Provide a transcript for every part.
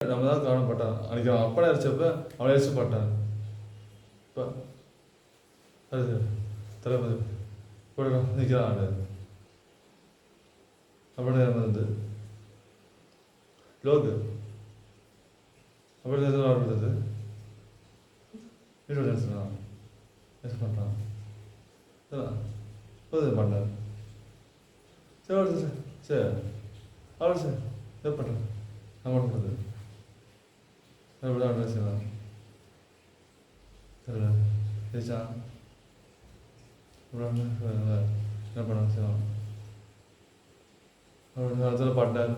நம்ம தான் கவனப்பட்டான். அன்றைக்கி அவன் அப்பனை அடிச்சப்ப அவனை அடிச்சு பட்டான். இப்போ அது தளபதி கூட நிற்கிறான் ஆடு அப்படி வந்து லோகு அப்படி எதுவும் ஆடுறது வீடு நினைச்சுனான் எஸ் பண்ணுறான் போது பண்ணார் சரி வருது சார் சரி அவ்வளோ சார் எது பண்ணுறேன் நான் பண்ணுறது எப்படி தான் நினைச்சுதான் தெரியல ஜெயிச்சா என்ன பண்ண செய்வான் அதில் பாட்டார்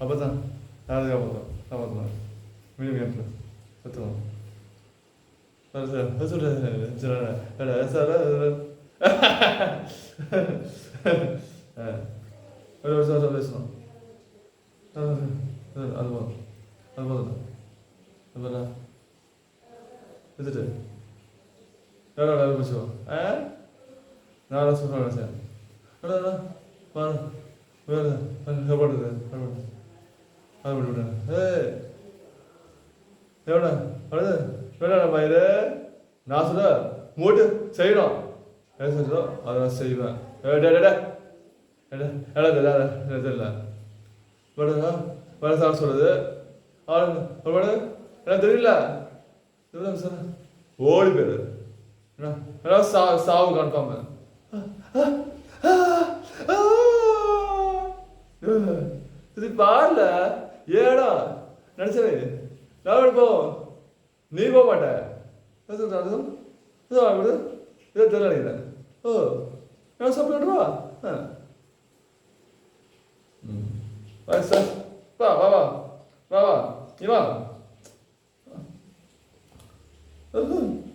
அப்போ தான் யாருக்கு காப்பாற்றோம் காப்பாற்றலாம் மீண்டும் கேட்கலாம் சத்துவோம் சார் சொல்கிறேன் சார் ஒரு வருஷம் பேசணும் அது போதும் அது போதும் அதுல எடுத்துட்டு எவ்வளோ பேசுவோம் நான் சொல்கிறேன் சார் பாருது அது விட்டுவிட்டேன் எவ்வளோ வருது வேணா பயிரு நான் சொல்ல மூட்டு செய்யணும் என்ன செஞ்சோம் அதை நான் செய்வேன் தெரியல படுதா சார் சொல்லுது எனக்கு தெரியல சார் ஓடி போயிரு என்ன சாவு கன்ஃபார்ம் இது பாடல ஏடா நினைச்சவே நான் போ நீ போக மாட்டேன் இதை தெரியல ஓ நான் சாப்பிட்டுவா சார் வா வா வா வா வா நீ வா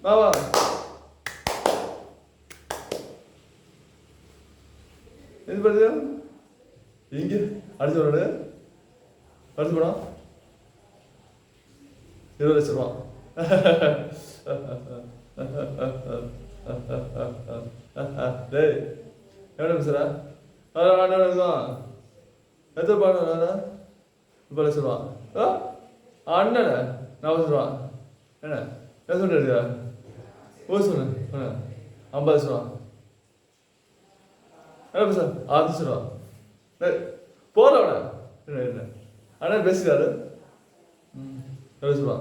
வா வா எது பண்ணுது இங்கே அடிச்சு விட அடிச்சு போனா 20 லட்சம் ரூபா டேய் எவ்வளோ பேசுகிறா இருக்கும் எத்தனை பாடம் 30 லட்சம் ரூபா அண்ணனே 40 ரூபா என்ன என்ன சொல்லிருக்கா ஓ சொன்ன 50 லட்சம் ரூபா என்ன பேச 6 லட்சம் ரூபா போகல என்ன என்ன அண்ணா பேசுகிறாரு எவ்வளோ சொல்லுவா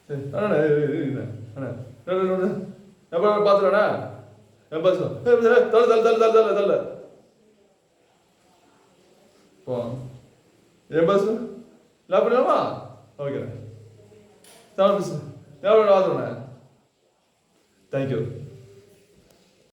சரி அண்ணா அண்ணா எப்போ பார்த்துருவாண்ணா 80 தள்ள போ 80 லாப் பண்ணலாமா ஓகே தமிழ் பேசு எவ்வளோ பார்த்துருவேண்ணே தேங்க்யூ